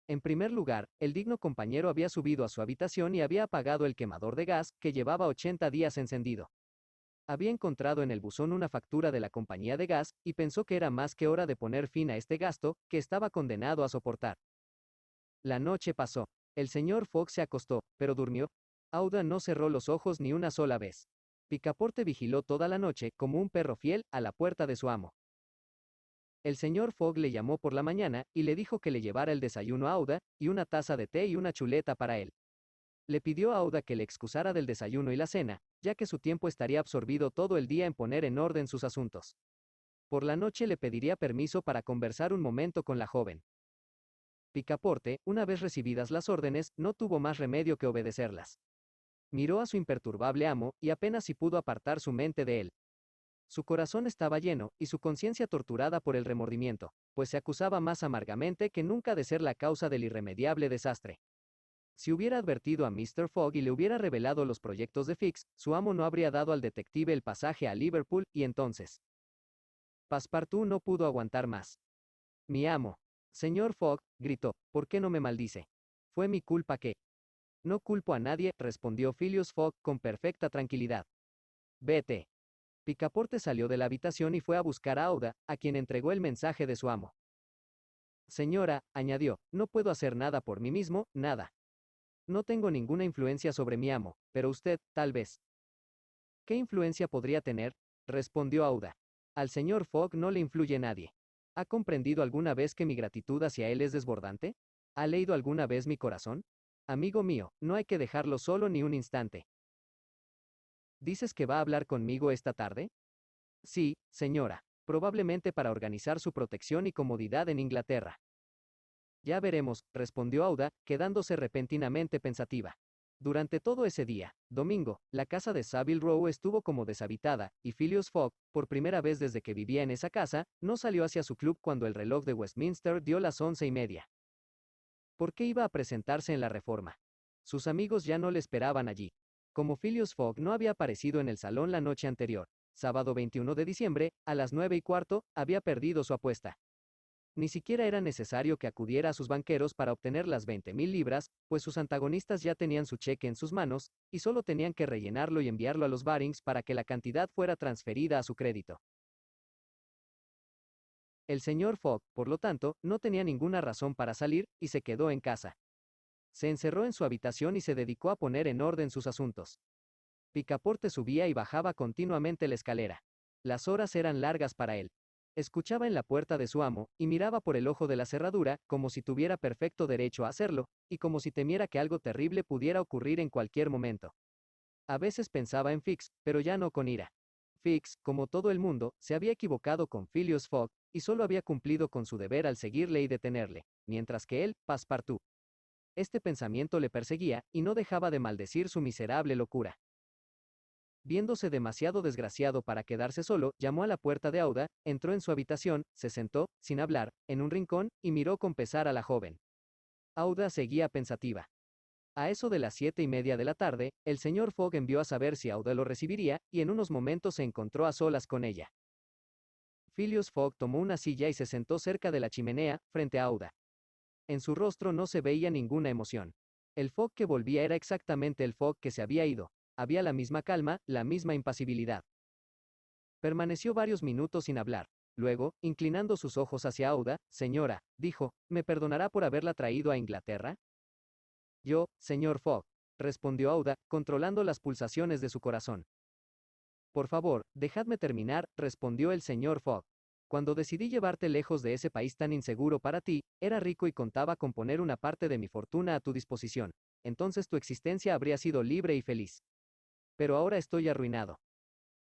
En primer lugar, el digno compañero había subido a su habitación y había apagado el quemador de gas, que llevaba 80 días encendido. Había encontrado en el buzón una factura de la compañía de gas, y pensó que era más que hora de poner fin a este gasto, que estaba condenado a soportar. La noche pasó. El señor Fogg se acostó, pero durmió. Auda no cerró los ojos ni una sola vez. Picaporte vigiló toda la noche, como un perro fiel, a la puerta de su amo. El señor Fogg le llamó por la mañana, y le dijo que le llevara el desayuno a Auda, y una taza de té y una chuleta para él. Le pidió a Auda que le excusara del desayuno y la cena, ya que su tiempo estaría absorbido todo el día en poner en orden sus asuntos. Por la noche le pediría permiso para conversar un momento con la joven. Picaporte, una vez recibidas las órdenes, no tuvo más remedio que obedecerlas. Miró a su imperturbable amo, y apenas si pudo apartar su mente de él. Su corazón estaba lleno, y su conciencia torturada por el remordimiento, pues se acusaba más amargamente que nunca de ser la causa del irremediable desastre. Si hubiera advertido a Mr. Fogg y le hubiera revelado los proyectos de Fix, su amo no habría dado al detective el pasaje a Liverpool, y entonces. Passepartout no pudo aguantar más. Mi amo. Señor Fogg, gritó, ¿por qué no me maldice? Fue mi culpa que. No culpo a nadie, respondió Phileas Fogg con perfecta tranquilidad. Vete. Picaporte salió de la habitación y fue a buscar a Auda, a quien entregó el mensaje de su amo. Señora, añadió, no puedo hacer nada por mí mismo, nada. No tengo ninguna influencia sobre mi amo, pero usted, tal vez. ¿Qué influencia podría tener? Respondió Auda. Al señor Fogg no le influye nadie. ¿Ha comprendido alguna vez que mi gratitud hacia él es desbordante? ¿Ha leído alguna vez mi corazón? Amigo mío, no hay que dejarlo solo ni un instante. ¿Dices que va a hablar conmigo esta tarde? Sí, señora, probablemente para organizar su protección y comodidad en Inglaterra. Ya veremos, respondió Auda, quedándose repentinamente pensativa. Durante todo ese día, domingo, la casa de Savile Row estuvo como deshabitada, y Phileas Fogg, por primera vez desde que vivía en esa casa, no salió hacia su club cuando el reloj de Westminster dio las 11:30. ¿Por qué iba a presentarse en la Reforma? Sus amigos ya no le esperaban allí. Como Phileas Fogg no había aparecido en el salón la noche anterior, sábado 21 de diciembre, a las 9:15, había perdido su apuesta. Ni siquiera era necesario que acudiera a sus banqueros para obtener las 20,000 libras, pues sus antagonistas ya tenían su cheque en sus manos, y solo tenían que rellenarlo y enviarlo a los Barings para que la cantidad fuera transferida a su crédito. El señor Fogg, por lo tanto, no tenía ninguna razón para salir, y se quedó en casa. Se encerró en su habitación y se dedicó a poner en orden sus asuntos. Picaporte subía y bajaba continuamente la escalera. Las horas eran largas para él. Escuchaba en la puerta de su amo, y miraba por el ojo de la cerradura, como si tuviera perfecto derecho a hacerlo, y como si temiera que algo terrible pudiera ocurrir en cualquier momento. A veces pensaba en Fix, pero ya no con ira. Fix, como todo el mundo, se había equivocado con Phileas Fogg, y solo había cumplido con su deber al seguirle y detenerle, mientras que él, Passepartout. Este pensamiento le perseguía, y no dejaba de maldecir su miserable locura. Viéndose demasiado desgraciado para quedarse solo, llamó a la puerta de Auda, entró en su habitación, se sentó, sin hablar, en un rincón, y miró con pesar a la joven. Auda seguía pensativa. A eso de las 7:30 de la tarde, el señor Fogg envió a saber si Auda lo recibiría, y en unos momentos se encontró a solas con ella. Phileas Fogg tomó una silla y se sentó cerca de la chimenea, frente a Auda. En su rostro no se veía ninguna emoción. El Fogg que volvía era exactamente el Fogg que se había ido. Había la misma calma, la misma impasibilidad. Permaneció varios minutos sin hablar. Luego, inclinando sus ojos hacia Auda, señora, dijo, ¿me perdonará por haberla traído a Inglaterra? Yo, señor Fogg, respondió Auda, controlando las pulsaciones de su corazón. Por favor, dejadme terminar, respondió el señor Fogg. Cuando decidí llevarte lejos de ese país tan inseguro para ti, era rico y contaba con poner una parte de mi fortuna a tu disposición. Entonces tu existencia habría sido libre y feliz. Pero ahora estoy arruinado.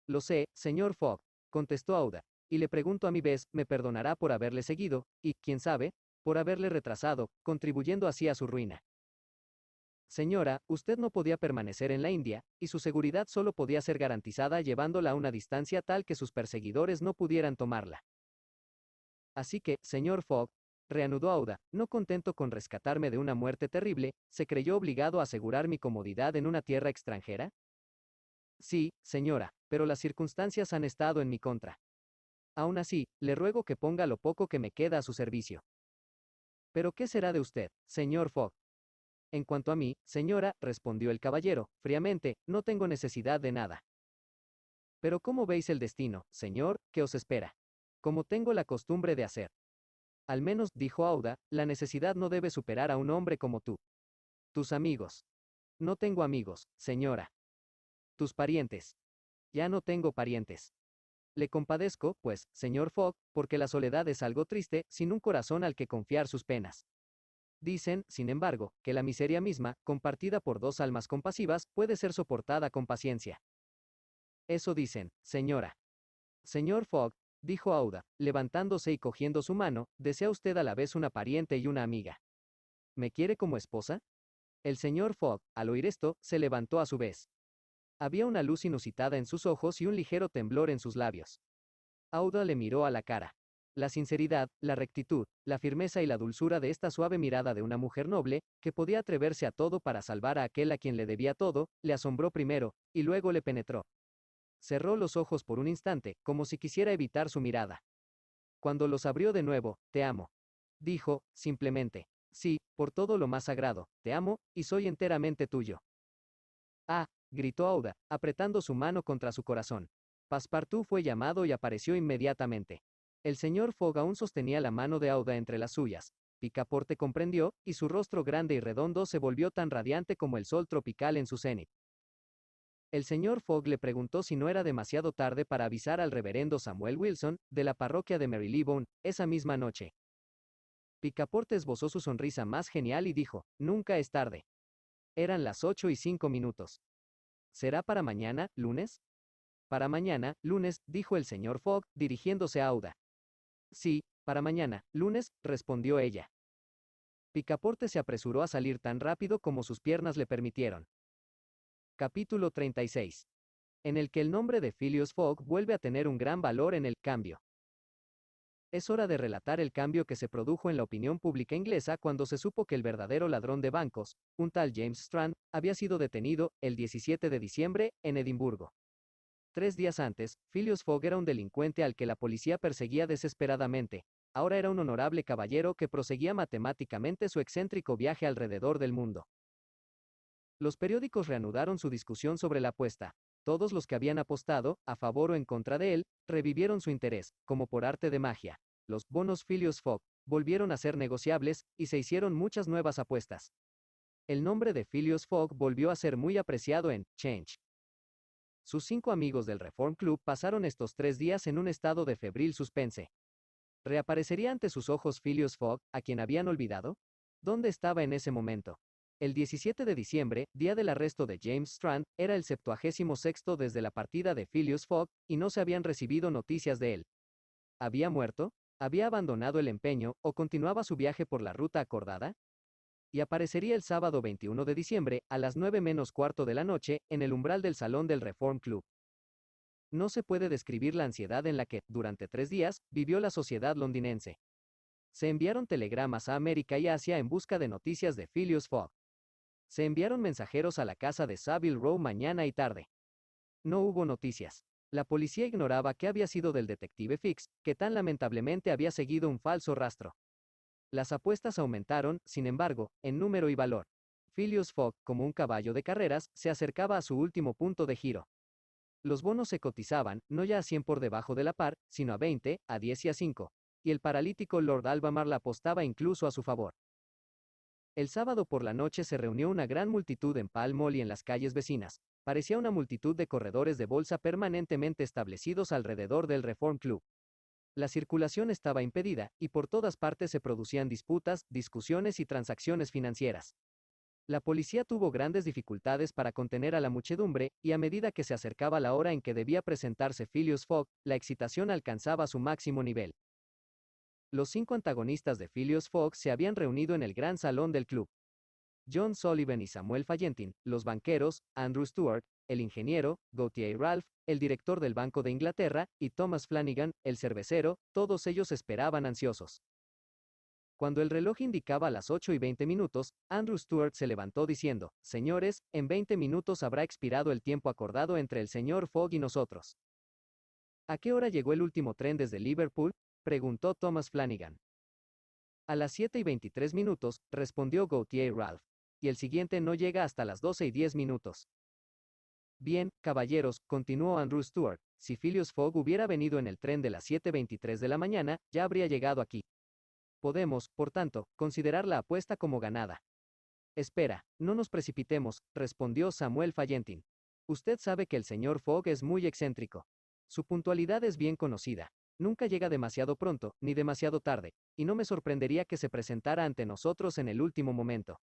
Lo sé, señor Fogg, contestó Auda, y le pregunto a mi vez, ¿me perdonará por haberle seguido, y, quién sabe, por haberle retrasado, contribuyendo así a su ruina? Señora, usted no podía permanecer en la India, y su seguridad solo podía ser garantizada llevándola a una distancia tal que sus perseguidores no pudieran tomarla. Así que, señor Fogg, reanudó Auda, no contento con rescatarme de una muerte terrible, ¿se creyó obligado a asegurar mi comodidad en una tierra extranjera? Sí, señora, pero las circunstancias han estado en mi contra. Aún así, le ruego que ponga lo poco que me queda a su servicio. ¿Pero qué será de usted, señor Fogg? En cuanto a mí, señora, respondió el caballero, fríamente, no tengo necesidad de nada. Pero ¿cómo veis el destino, señor, que os espera? Como tengo la costumbre de hacer. Al menos, dijo Auda, la necesidad no debe superar a un hombre como tú. Tus amigos. No tengo amigos, señora. Tus parientes. Ya no tengo parientes. Le compadezco, pues, señor Fogg, porque la soledad es algo triste, sin un corazón al que confiar sus penas. Dicen, sin embargo, que la miseria misma, compartida por dos almas compasivas, puede ser soportada con paciencia. Eso dicen, señora. Señor Fogg, dijo Auda, levantándose y cogiendo su mano, ¿desea usted a la vez una pariente y una amiga? ¿Me quiere como esposa? El señor Fogg, al oír esto, se levantó a su vez. Había una luz inusitada en sus ojos y un ligero temblor en sus labios. Auda le miró a la cara. La sinceridad, la rectitud, la firmeza y la dulzura de esta suave mirada de una mujer noble, que podía atreverse a todo para salvar a aquel a quien le debía todo, le asombró primero, y luego le penetró. Cerró los ojos por un instante, como si quisiera evitar su mirada. Cuando los abrió de nuevo, te amo. Dijo, simplemente. Sí, por todo lo más sagrado, te amo, y soy enteramente tuyo. Ah, gritó Auda, apretando su mano contra su corazón. Passepartout fue llamado y apareció inmediatamente. El señor Fogg aún sostenía la mano de Auda entre las suyas. Picaporte comprendió, y su rostro grande y redondo se volvió tan radiante como el sol tropical en su cenit. El señor Fogg le preguntó si no era demasiado tarde para avisar al reverendo Samuel Wilson, de la parroquia de Marylebone, esa misma noche. Picaporte esbozó su sonrisa más genial y dijo, nunca es tarde. Eran las 8:05. ¿Será para mañana, lunes? Para mañana, lunes, dijo el señor Fogg, dirigiéndose a Auda. Sí, para mañana, lunes, respondió ella. Picaporte se apresuró a salir tan rápido como sus piernas le permitieron. Capítulo 36. En el que el nombre de Phileas Fogg vuelve a tener un gran valor en el cambio. Es hora de relatar el cambio que se produjo en la opinión pública inglesa cuando se supo que el verdadero ladrón de bancos, un tal James Strand, había sido detenido, el 17 de diciembre, en Edimburgo. 3 días antes, Phileas Fogg era un delincuente al que la policía perseguía desesperadamente. Ahora era un honorable caballero que proseguía matemáticamente su excéntrico viaje alrededor del mundo. Los periódicos reanudaron su discusión sobre la apuesta. Todos los que habían apostado, a favor o en contra de él, revivieron su interés, como por arte de magia. Los bonos Phileas Fogg volvieron a ser negociables, y se hicieron muchas nuevas apuestas. El nombre de Phileas Fogg volvió a ser muy apreciado en Change. Sus 5 amigos del Reform Club pasaron estos 3 días en un estado de febril suspense. ¿Reaparecería ante sus ojos Phileas Fogg, a quien habían olvidado? ¿Dónde estaba en ese momento? El 17 de diciembre, día del arresto de James Strand, era el 76º desde la partida de Phileas Fogg, y no se habían recibido noticias de él. ¿Había muerto? ¿Había abandonado el empeño, o continuaba su viaje por la ruta acordada? Y aparecería el sábado 21 de diciembre, a las 9 menos cuarto de la noche, en el umbral del salón del Reform Club. No se puede describir la ansiedad en la que, durante 3 días, vivió la sociedad londinense. Se enviaron telegramas a América y Asia en busca de noticias de Phileas Fogg. Se enviaron mensajeros a la casa de Savile Row mañana y tarde. No hubo noticias. La policía ignoraba qué había sido del detective Fix, que tan lamentablemente había seguido un falso rastro. Las apuestas aumentaron, sin embargo, en número y valor. Phileas Fogg, como un caballo de carreras, se acercaba a su último punto de giro. Los bonos se cotizaban, no ya a 100 por debajo de la par, sino a 20, a 10 y a 5. Y el paralítico Lord Albemarle apostaba incluso a su favor. El sábado por la noche se reunió una gran multitud en Pall Mall y en las calles vecinas. Parecía una multitud de corredores de bolsa permanentemente establecidos alrededor del Reform Club. La circulación estaba impedida, y por todas partes se producían disputas, discusiones y transacciones financieras. La policía tuvo grandes dificultades para contener a la muchedumbre, y a medida que se acercaba la hora en que debía presentarse Phileas Fogg, la excitación alcanzaba su máximo nivel. Los 5 antagonistas de Phileas Fogg se habían reunido en el gran salón del club. John Sullivan y Samuel Fallentin, los banqueros, Andrew Stuart, el ingeniero, Gautier Ralph, el director del Banco de Inglaterra, y Thomas Flanagan, el cervecero, todos ellos esperaban ansiosos. Cuando el reloj indicaba las 8:20, Andrew Stuart se levantó diciendo: «Señores, en 20 minutos habrá expirado el tiempo acordado entre el señor Fogg y nosotros». «¿A qué hora llegó el último tren desde Liverpool?», preguntó Thomas Flanagan. «A las 7:23, respondió Gautier Ralph. «Y el siguiente no llega hasta las 12:10». «Bien, caballeros», continuó Andrew Stuart, «si Phileas Fogg hubiera venido en el tren de las 7:23 de la mañana, ya habría llegado aquí. Podemos, por tanto, considerar la apuesta como ganada». «Espera, no nos precipitemos», respondió Samuel Fallentin. «Usted sabe que el señor Fogg es muy excéntrico. Su puntualidad es bien conocida. Nunca llega demasiado pronto, ni demasiado tarde, y no me sorprendería que se presentara ante nosotros en el último momento».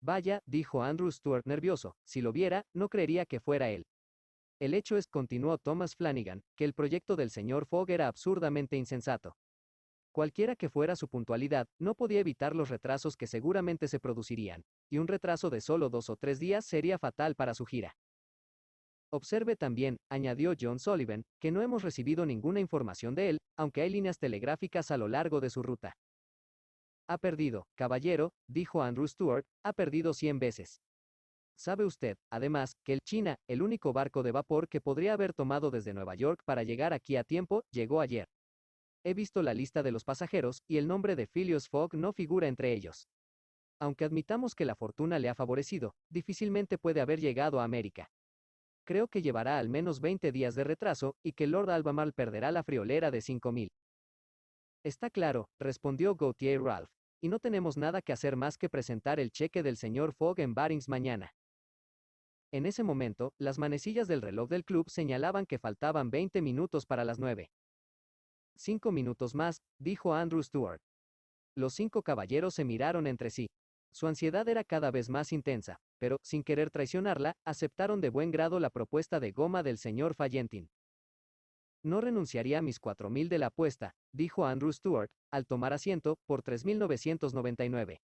«Vaya», dijo Andrew Stuart nervioso, «si lo viera, no creería que fuera él». «El hecho es», continuó Thomas Flanagan, «que el proyecto del señor Fogg era absurdamente insensato. Cualquiera que fuera su puntualidad, no podía evitar los retrasos que seguramente se producirían, y un retraso de solo 2 o 3 días sería fatal para su gira. Observe también», añadió John Sullivan, «que no hemos recibido ninguna información de él, aunque hay líneas telegráficas a lo largo de su ruta». «Ha perdido, caballero», dijo Andrew Stuart, «ha perdido 100 veces. Sabe usted, además, que el China, el único barco de vapor que podría haber tomado desde Nueva York para llegar aquí a tiempo, llegó ayer. He visto la lista de los pasajeros, y el nombre de Phileas Fogg no figura entre ellos. Aunque admitamos que la fortuna le ha favorecido, difícilmente puede haber llegado a América. Creo que llevará al menos 20 días de retraso, y que Lord Albemarle perderá la friolera de 5.000. «Está claro», respondió Gautier Ralph, «y no tenemos nada que hacer más que presentar el cheque del señor Fogg en Barings mañana». En ese momento, las manecillas del reloj del club señalaban que faltaban 20 minutos para las 9. «5 minutos más», dijo Andrew Stuart. Los 5 caballeros se miraron entre sí. Su ansiedad era cada vez más intensa, pero, sin querer traicionarla, aceptaron de buen grado la propuesta de goma del señor Fallentin. «No renunciaría a mis 4.000 de la apuesta», dijo Andrew Stuart, al tomar asiento, por 3.999.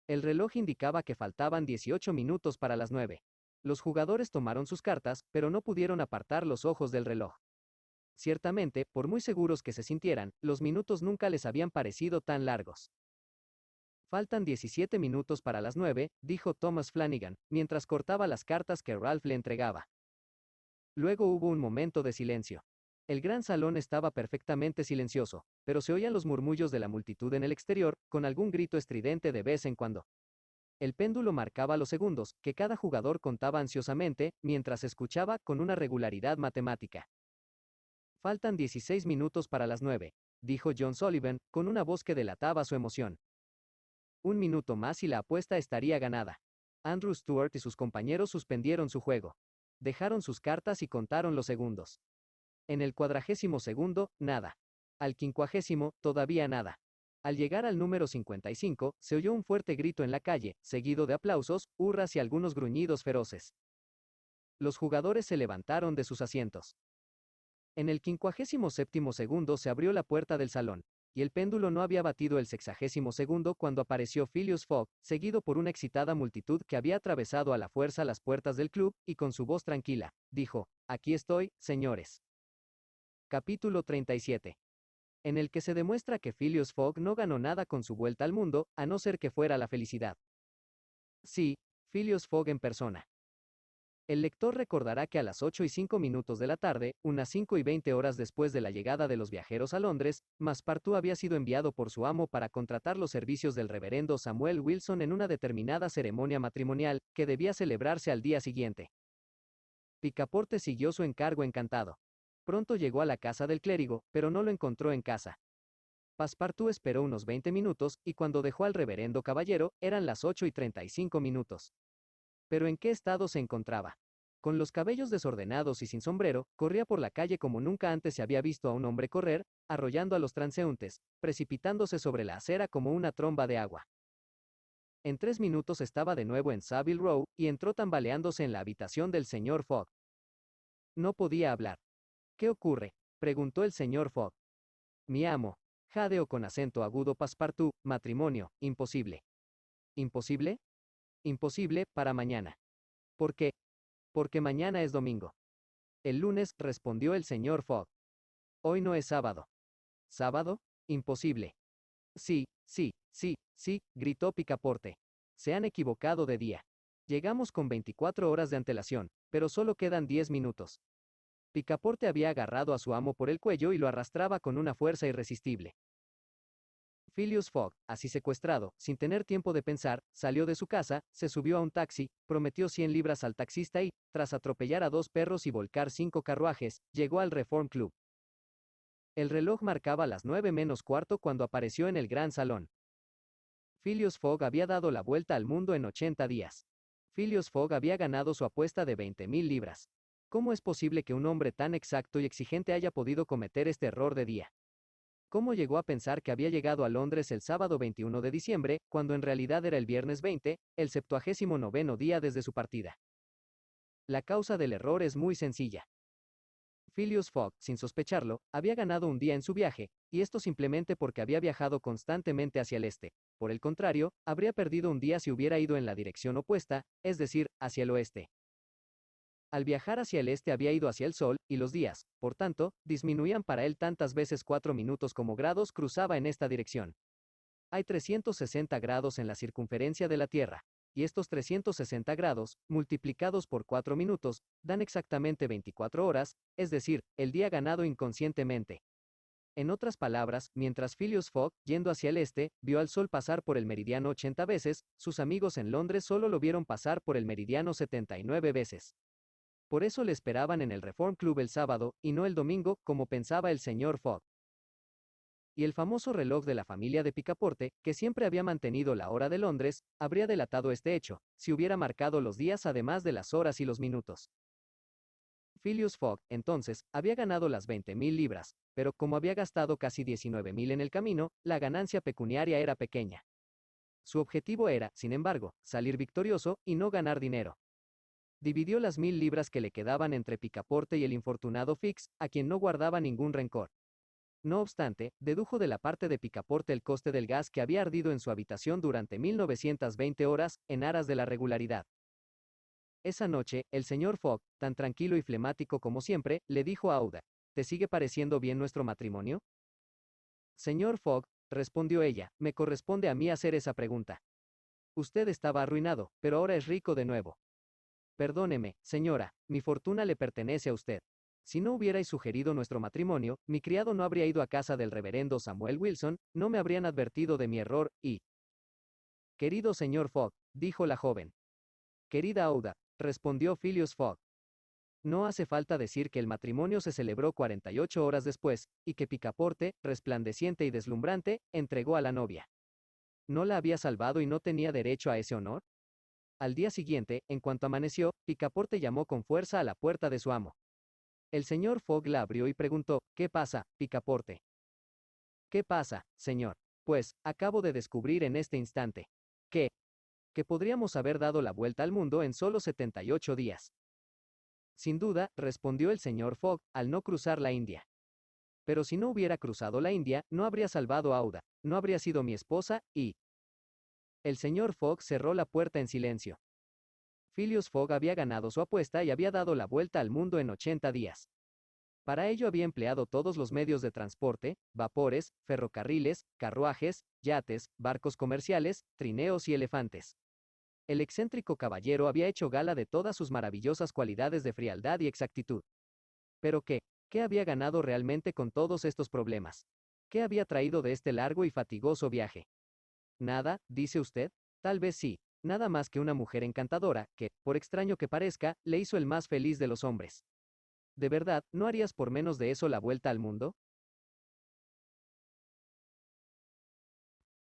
El reloj indicaba que faltaban 18 minutos para las 9. Los jugadores tomaron sus cartas, pero no pudieron apartar los ojos del reloj. Ciertamente, por muy seguros que se sintieran, los minutos nunca les habían parecido tan largos. Faltan 17 minutos para las 9, dijo Thomas Flanagan, mientras cortaba las cartas que Ralph le entregaba. Luego hubo un momento de silencio. El gran salón estaba perfectamente silencioso, pero se oían los murmullos de la multitud en el exterior, con algún grito estridente de vez en cuando. El péndulo marcaba los segundos, que cada jugador contaba ansiosamente, mientras escuchaba con una regularidad matemática. Faltan 16 minutos para las 9, dijo John Sullivan, con una voz que delataba su emoción. Un minuto más y la apuesta estaría ganada. Andrew Stewart y sus compañeros suspendieron su juego. Dejaron sus cartas y contaron los segundos. En el 40º, nada. Al 50º, todavía nada. Al llegar al número 55, se oyó un fuerte grito en la calle, seguido de aplausos, hurras y algunos gruñidos feroces. Los jugadores se levantaron de sus asientos. En el 57º se abrió la puerta del salón, y el péndulo no había batido el 60º cuando apareció Phileas Fogg, seguido por una excitada multitud que había atravesado a la fuerza las puertas del club, y con su voz tranquila, dijo: «Aquí estoy, señores». Capítulo 37. En el que se demuestra que Phileas Fogg no ganó nada con su vuelta al mundo, a no ser que fuera la felicidad. Sí, Phileas Fogg en persona. El lector recordará que a las 8:05 de la tarde, unas 5:20 después de la llegada de los viajeros a Londres, Passepartout había sido enviado por su amo para contratar los servicios del reverendo Samuel Wilson en una determinada ceremonia matrimonial, que debía celebrarse al día siguiente. Picaporte siguió su encargo encantado. Pronto llegó a la casa del clérigo, pero no lo encontró en casa. Passepartout esperó unos 20 minutos, y cuando dejó al reverendo caballero, eran las 8:35. Pero ¿en qué estado se encontraba? Con los cabellos desordenados y sin sombrero, corría por la calle como nunca antes se había visto a un hombre correr, arrollando a los transeúntes, precipitándose sobre la acera como una tromba de agua. En 3 minutos estaba de nuevo en Savile Row, y entró tambaleándose en la habitación del señor Fogg. No podía hablar. «¿Qué ocurre?», preguntó el señor Fogg. «Mi amo», jadeó con acento agudo Passepartout, «matrimonio, imposible». «¿Imposible?». «Imposible, para mañana». «¿Por qué?». «Porque mañana es domingo». «El lunes», respondió el señor Fogg. «Hoy no es sábado». «¿Sábado? Imposible». «Sí, sí, sí, sí», gritó Picaporte. «Se han equivocado de día. Llegamos con 24 horas de antelación, pero solo quedan 10 minutos». Picaporte había agarrado a su amo por el cuello y lo arrastraba con una fuerza irresistible. Phileas Fogg, así secuestrado, sin tener tiempo de pensar, salió de su casa, se subió a un taxi, prometió 100 libras al taxista y, tras atropellar a 2 perros y volcar 5 carruajes, llegó al Reform Club. El reloj marcaba las 9:15 cuando apareció en el gran salón. Phileas Fogg había dado la vuelta al mundo en 80 días. Phileas Fogg había ganado su apuesta de 20.000 libras. ¿Cómo es posible que un hombre tan exacto y exigente haya podido cometer este error de día? ¿Cómo llegó a pensar que había llegado a Londres el sábado 21 de diciembre, cuando en realidad era el viernes 20, el 79º día desde su partida? La causa del error es muy sencilla. Phileas Fogg, sin sospecharlo, había ganado un día en su viaje, y esto simplemente porque había viajado constantemente hacia el este. Por el contrario, habría perdido un día si hubiera ido en la dirección opuesta, es decir, hacia el oeste. Al viajar hacia el este había ido hacia el sol, y los días, por tanto, disminuían para él tantas veces 4 minutos como grados cruzaba en esta dirección. Hay 360 grados en la circunferencia de la Tierra, y estos 360 grados, multiplicados por 4 minutos, dan exactamente 24 horas, es decir, el día ganado inconscientemente. En otras palabras, mientras Phileas Fogg, yendo hacia el este, vio al sol pasar por el meridiano 80 veces, sus amigos en Londres solo lo vieron pasar por el meridiano 79 veces. Por eso le esperaban en el Reform Club el sábado, y no el domingo, como pensaba el señor Fogg. Y el famoso reloj de la familia de Picaporte, que siempre había mantenido la hora de Londres, habría delatado este hecho, si hubiera marcado los días además de las horas y los minutos. Phileas Fogg, entonces, había ganado las 20.000 libras, pero como había gastado casi 19.000 en el camino, la ganancia pecuniaria era pequeña. Su objetivo era, sin embargo, salir victorioso, y no ganar dinero. Dividió las 1.000 libras que le quedaban entre Picaporte y el infortunado Fix, a quien no guardaba ningún rencor. No obstante, dedujo de la parte de Picaporte el coste del gas que había ardido en su habitación durante 1920 horas, en aras de la regularidad. Esa noche, el señor Fogg, tan tranquilo y flemático como siempre, le dijo a Aouda: ¿te sigue pareciendo bien nuestro matrimonio? Señor Fogg, respondió ella, me corresponde a mí hacer esa pregunta. Usted estaba arruinado, pero ahora es rico de nuevo. Perdóneme, señora, mi fortuna le pertenece a usted. Si no hubierais sugerido nuestro matrimonio, mi criado no habría ido a casa del reverendo Samuel Wilson, no me habrían advertido de mi error, y... Querido señor Fogg, dijo la joven. Querida Auda, respondió Phileas Fogg. No hace falta decir que el matrimonio se celebró 48 horas después, y que Picaporte, resplandeciente y deslumbrante, entregó a la novia. ¿No la había salvado y no tenía derecho a ese honor? Al día siguiente, en cuanto amaneció, Picaporte llamó con fuerza a la puerta de su amo. El señor Fogg la abrió y preguntó, ¿qué pasa, Picaporte? ¿Qué pasa, señor? Pues, acabo de descubrir en este instante. Que podríamos haber dado la vuelta al mundo en solo 78 días. Sin duda, respondió el señor Fogg, al no cruzar la India. Pero si no hubiera cruzado la India, no habría salvado a Auda, no habría sido mi esposa, y... El señor Fogg cerró la puerta en silencio. Phileas Fogg había ganado su apuesta y había dado la vuelta al mundo en 80 días. Para ello había empleado todos los medios de transporte, vapores, ferrocarriles, carruajes, yates, barcos comerciales, trineos y elefantes. El excéntrico caballero había hecho gala de todas sus maravillosas cualidades de frialdad y exactitud. Pero ¿qué había ganado realmente con todos estos problemas? ¿Qué había traído de este largo y fatigoso viaje? Nada, dice usted, tal vez sí, nada más que una mujer encantadora, que, por extraño que parezca, le hizo el más feliz de los hombres. ¿De verdad, no harías por menos de eso la vuelta al mundo?